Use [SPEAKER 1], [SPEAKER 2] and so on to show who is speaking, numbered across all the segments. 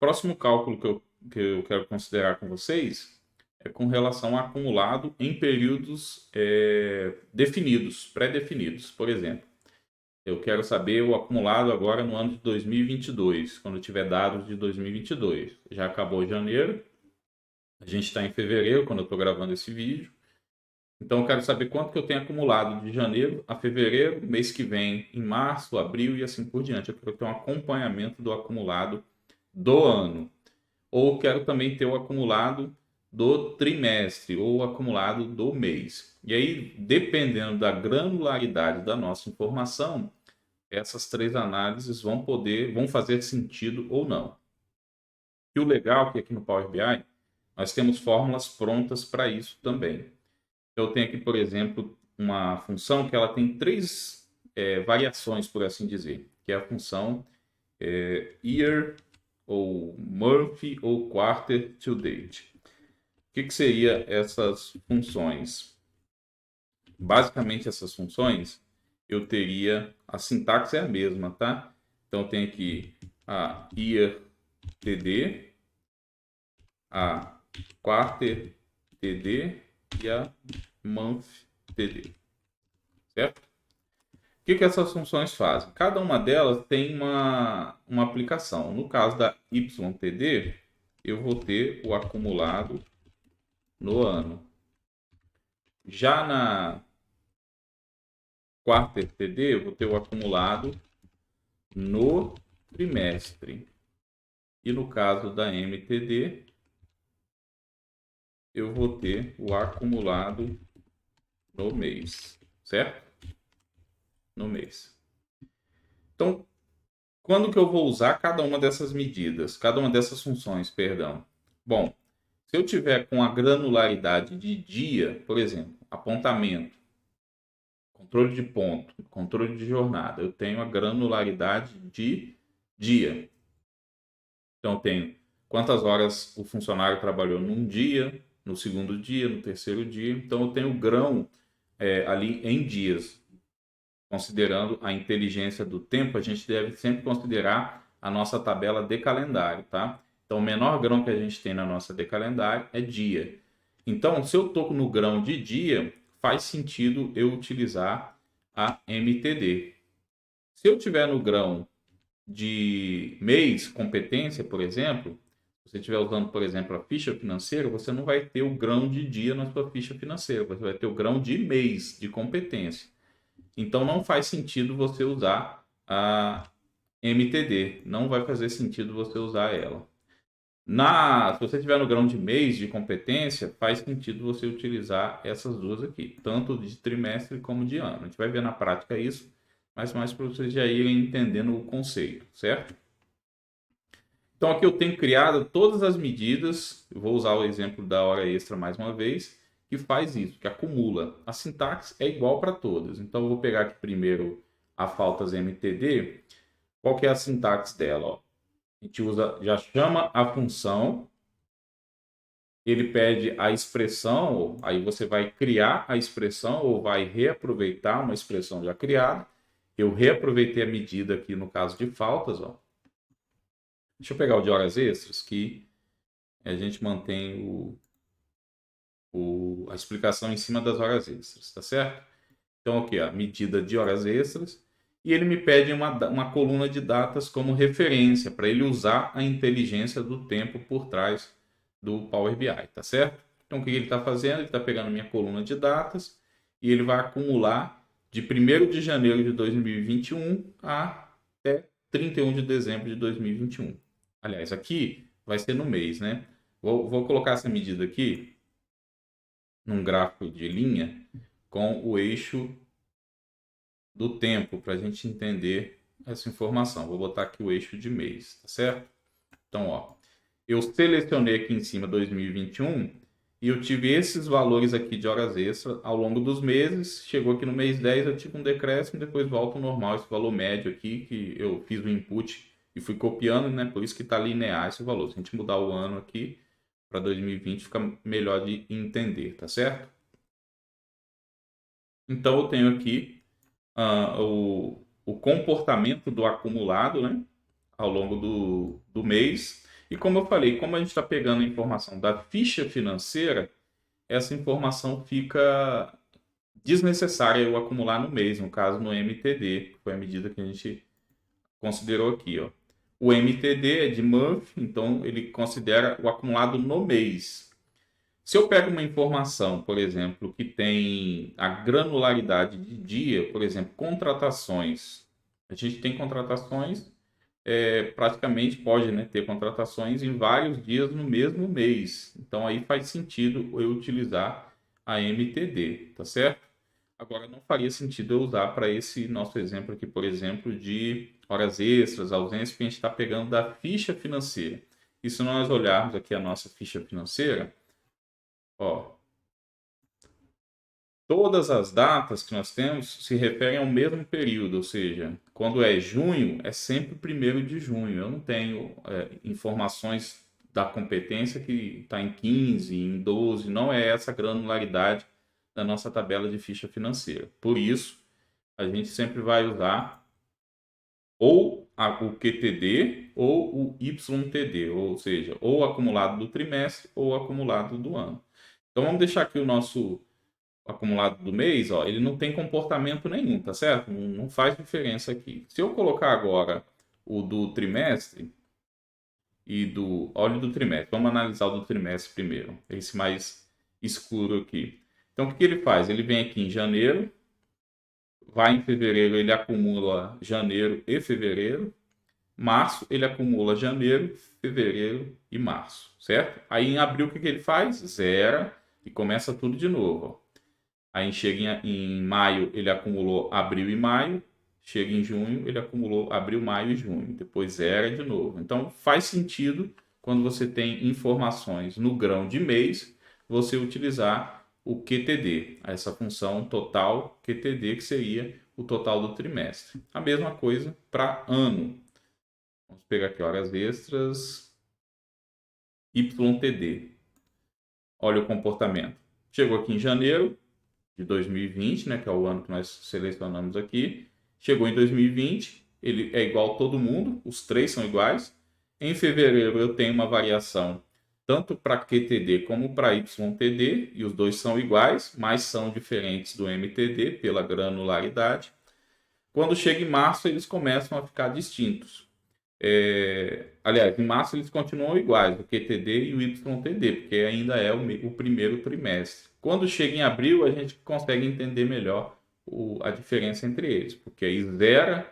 [SPEAKER 1] Próximo cálculo que eu quero considerar com vocês é com relação ao acumulado em períodos definidos, pré-definidos. Por exemplo, eu quero saber o acumulado agora no ano de 2022, quando tiver dados de 2022. Já acabou janeiro, a gente está em fevereiro, quando eu estou gravando esse vídeo. Então, eu quero saber quanto que eu tenho acumulado de janeiro a fevereiro, mês que vem, em março, abril e assim por diante. Eu quero ter um acompanhamento do acumulado do ano. Ou quero também ter o acumulado do trimestre ou o acumulado do mês. E aí, dependendo da granularidade da nossa informação, essas três análises vão fazer sentido ou não. E o legal é que aqui no Power BI nós temos fórmulas prontas para isso também. Eu tenho aqui, por exemplo, uma função que ela tem três variações, por assim dizer, que é a função year ou month ou quarter to date. O que seria essas funções? Basicamente, essas funções eu teria a sintaxe é a mesma, tá? Então, eu tenho aqui a year td, a quarter td e a month td, certo? O que essas funções fazem? Cada uma delas tem uma aplicação. No caso da YTD, eu vou ter o acumulado no ano. Já na quarta TD, eu vou ter o acumulado no trimestre. E no caso da MTD, eu vou ter o acumulado no mês, certo? No mês. Então, quando que eu vou usar cada uma dessas medidas, cada uma dessas funções, perdão? Bom, se eu tiver com a granularidade de dia, por exemplo, apontamento, controle de ponto, controle de jornada, eu tenho a granularidade de dia. Então, eu tenho quantas horas o funcionário trabalhou num dia, no segundo dia, no terceiro dia. Então, eu tenho o grão ali em dias. Considerando a inteligência do tempo, a gente deve sempre considerar a nossa tabela de calendário, tá? Então, o menor grão que a gente tem na nossa de calendário é dia. Então, se eu estou no grão de dia, faz sentido eu utilizar a MTD. Se eu tiver no grão de mês, competência, por exemplo, se você estiver usando, por exemplo, a ficha financeira, você não vai ter o grão de dia na sua ficha financeira, você vai ter o grão de mês de competência. Então não faz sentido você usar a MTD, não vai fazer sentido você usar ela. Se você tiver no grão de mês de competência, faz sentido você utilizar essas duas aqui, tanto de trimestre como de ano. A gente vai ver na prática isso, mas mais para vocês já irem entendendo o conceito, certo? Então aqui eu tenho criado todas as medidas, eu vou usar o exemplo da hora extra mais uma vez, que faz isso, que acumula. A sintaxe é igual para todas. Então eu vou pegar aqui primeiro a faltas MTD. Qual que é a sintaxe dela? Ó? A gente usa, já chama a função, ele pede a expressão, aí você vai criar a expressão ou vai reaproveitar uma expressão já criada. Eu reaproveitei a medida aqui no caso de faltas, ó. Deixa eu pegar o de horas extras, que a gente mantém a explicação em cima das horas extras, tá certo? Então, aqui, a medida de horas extras. E ele me pede uma coluna de datas como referência, para ele usar a inteligência do tempo por trás do Power BI, tá certo? Então, o que ele está fazendo? Ele está pegando minha coluna de datas e ele vai acumular de 1º de janeiro de 2021 até 31 de dezembro de 2021. Aliás, aqui vai ser no mês, né? Vou colocar essa medida aqui num gráfico de linha com o eixo do tempo para a gente entender essa informação. Vou botar aqui o eixo de mês, tá certo? Então, ó, eu selecionei aqui em cima 2021 e eu tive esses valores aqui de horas extras ao longo dos meses. Chegou aqui no mês 10, eu tive um decréscimo, depois volta ao normal esse valor médio aqui, que eu fiz o input e fui copiando, né? Por isso que está linear esse valor. Se a gente mudar o ano aqui para 2020, fica melhor de entender, tá certo? Então, eu tenho aqui o comportamento do acumulado, né, ao longo do mês. E como eu falei, como a gente está pegando a informação da ficha financeira, essa informação fica desnecessária eu acumular no mês, no caso no MTD, que foi a medida que a gente considerou aqui, ó. O MTD é de month, então ele considera o acumulado no mês. Se eu pego uma informação, por exemplo, que tem a granularidade de dia, por exemplo, contratações. A gente tem contratações, praticamente pode, né, ter contratações em vários dias no mesmo mês. Então aí faz sentido eu utilizar a MTD, tá certo? Agora não faria sentido eu usar para esse nosso exemplo aqui, por exemplo, de horas extras, ausências, que a gente está pegando da ficha financeira. E se nós olharmos aqui a nossa ficha financeira, ó, todas as datas que nós temos se referem ao mesmo período, ou seja, quando é junho, é sempre o 1º de junho. Eu não tenho informações da competência que está em 15, em 12, não é essa granularidade da nossa tabela de ficha financeira. Por isso, a gente sempre vai usar ou o QTD ou o YTD, ou seja, ou o acumulado do trimestre ou o acumulado do ano. Então vamos deixar aqui o nosso acumulado do mês, ó, ele não tem comportamento nenhum, tá certo? Não faz diferença aqui. Se eu colocar agora o do trimestre e do óleo do trimestre, vamos analisar o do trimestre primeiro, esse mais escuro aqui. Então o que ele faz? Ele vem aqui em janeiro, vai em fevereiro, ele acumula janeiro e fevereiro. Março, ele acumula janeiro, fevereiro e março, certo? Aí em abril, o que ele faz? Zera e começa tudo de novo. Ó. Aí chega em maio, ele acumulou abril e maio. Chega em junho, ele acumulou abril, maio e junho. Depois zera de novo. Então faz sentido, quando você tem informações no grão de mês, você utilizar o QTD, essa função total QTD, que seria o total do trimestre. A mesma coisa para ano. Vamos pegar aqui horas extras, YTD. Olha o comportamento. Chegou aqui em janeiro de 2020, né, que é o ano que nós selecionamos aqui. Chegou em 2020, ele é igual a todo mundo, os três são iguais. Em fevereiro eu tenho uma variação tanto para QTD como para YTD, e os dois são iguais, mas são diferentes do MTD pela granularidade. Quando chega em março, eles começam a ficar distintos. Aliás, em março eles continuam iguais, o QTD e o YTD, porque ainda é o primeiro trimestre. Quando chega em abril, a gente consegue entender melhor a diferença entre eles, porque aí zera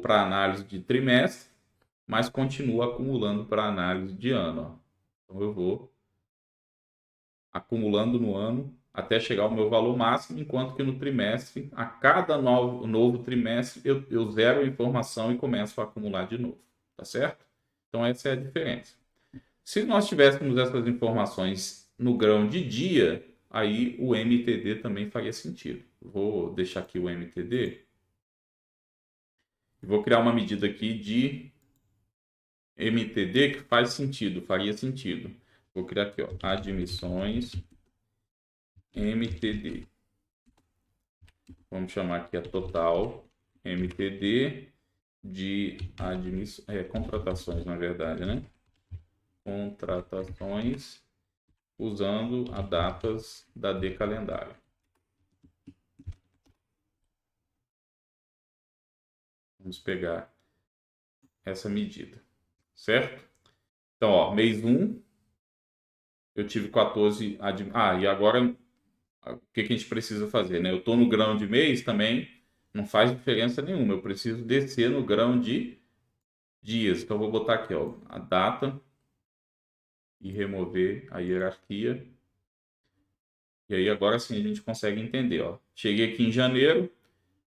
[SPEAKER 1] para análise de trimestre, mas continua acumulando para análise de ano. Ó. Então eu vou acumulando no ano até chegar ao meu valor máximo, enquanto que no trimestre, a cada novo trimestre, eu zero a informação e começo a acumular de novo, tá certo? Então essa é a diferença. Se nós tivéssemos essas informações no grão de dia, aí o MTD também faria sentido. Vou deixar aqui o MTD e vou criar uma medida aqui de MTD que faz sentido, faria sentido. Vou criar aqui, ó, admissões MTD. Vamos chamar aqui a total MTD de contratações, na verdade, né? Contratações usando as datas da D calendário. Vamos pegar essa medida, certo? Então, ó, mês 1, eu tive 14. E agora o que a gente precisa fazer, né? Eu estou no grão de mês também, não faz diferença nenhuma. Eu preciso descer no grão de dias. Então, eu vou botar aqui, ó, a data e remover a hierarquia. E aí, agora sim, a gente consegue entender, ó. Cheguei aqui em janeiro,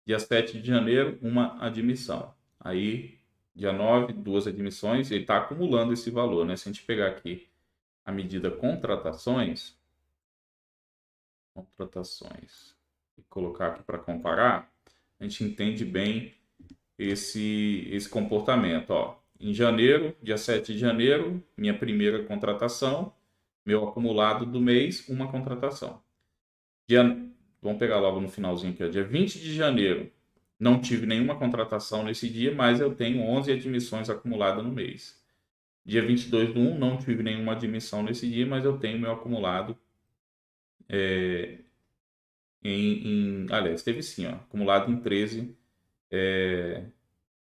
[SPEAKER 1] dia 7 de janeiro, uma admissão. Aí, dia 9, 2 admissões. Ele está acumulando esse valor, né? Se a gente pegar aqui a medida contratações, e colocar aqui para comparar, a gente entende bem esse comportamento. Ó. Em janeiro, dia 7 de janeiro, minha primeira contratação, meu acumulado do mês, uma contratação. Vamos pegar logo no finalzinho aqui, ó. Dia 20 de janeiro, não tive nenhuma contratação nesse dia, mas eu tenho 11 admissões acumuladas no mês. Dia 22/1 não tive nenhuma admissão nesse dia, mas eu tenho meu acumulado aliás, teve sim, ó, acumulado em 13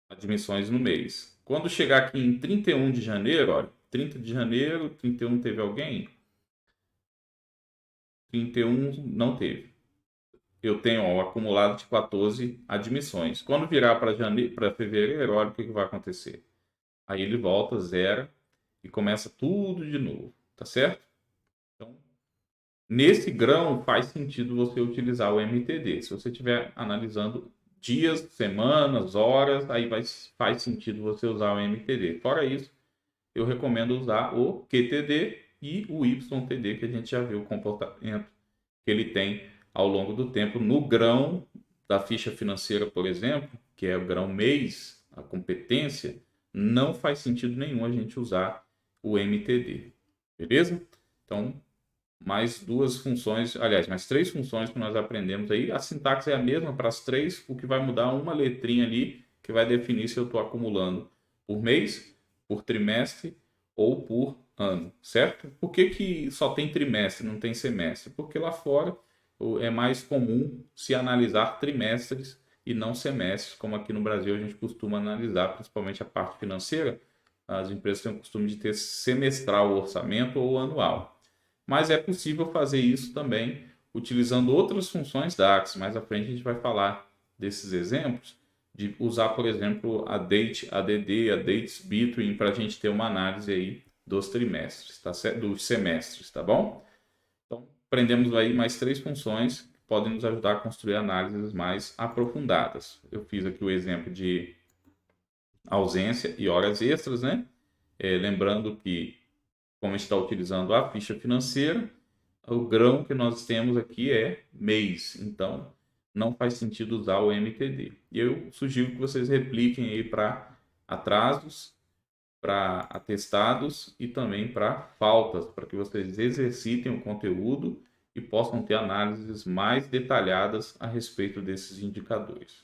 [SPEAKER 1] admissões no mês. Quando chegar aqui em 31 de janeiro, olha, 30 de janeiro, 31 teve alguém? 31 não teve. Eu tenho ó, o acumulado de 14 admissões. Quando virar para fevereiro, olha o que vai acontecer. Aí ele volta, zera e começa tudo de novo, tá certo? Então, nesse grão faz sentido você utilizar o MTD. Se você estiver analisando dias, semanas, horas, aí faz sentido você usar o MTD. Fora isso, eu recomendo usar o QTD e o YTD, que a gente já viu o comportamento que ele tem ao longo do tempo. No grão da ficha financeira, por exemplo, que é o grão mês, a competência, não faz sentido nenhum a gente usar o MTD. Beleza? Então, mais duas funções, aliás, mais três funções que nós aprendemos aí. A sintaxe é a mesma para as três, o que vai mudar uma letrinha ali, que vai definir se eu estou acumulando por mês, por trimestre ou por ano, certo? Por que que só tem trimestre, não tem semestre? Porque lá fora é mais comum se analisar trimestres e não semestres, como aqui no Brasil a gente costuma analisar, principalmente a parte financeira. As empresas têm o costume de ter semestral o orçamento ou anual. Mas é possível fazer isso também utilizando outras funções DAX. Mais à frente a gente vai falar desses exemplos, de usar, por exemplo, a Date, ADD, a Dates Between, para a gente ter uma análise aí dos trimestres, tá certo? Dos semestres, tá bom? Então, aprendemos aí mais três funções que podem nos ajudar a construir análises mais aprofundadas. Eu fiz aqui o exemplo de ausência e horas extras, né? Lembrando que, como a gente está utilizando a ficha financeira, o grão que nós temos aqui é mês, então não faz sentido usar o MTD. E eu sugiro que vocês repliquem aí para atrasos, para atestados e também para faltas, para que vocês exercitem o conteúdo e possam ter análises mais detalhadas a respeito desses indicadores.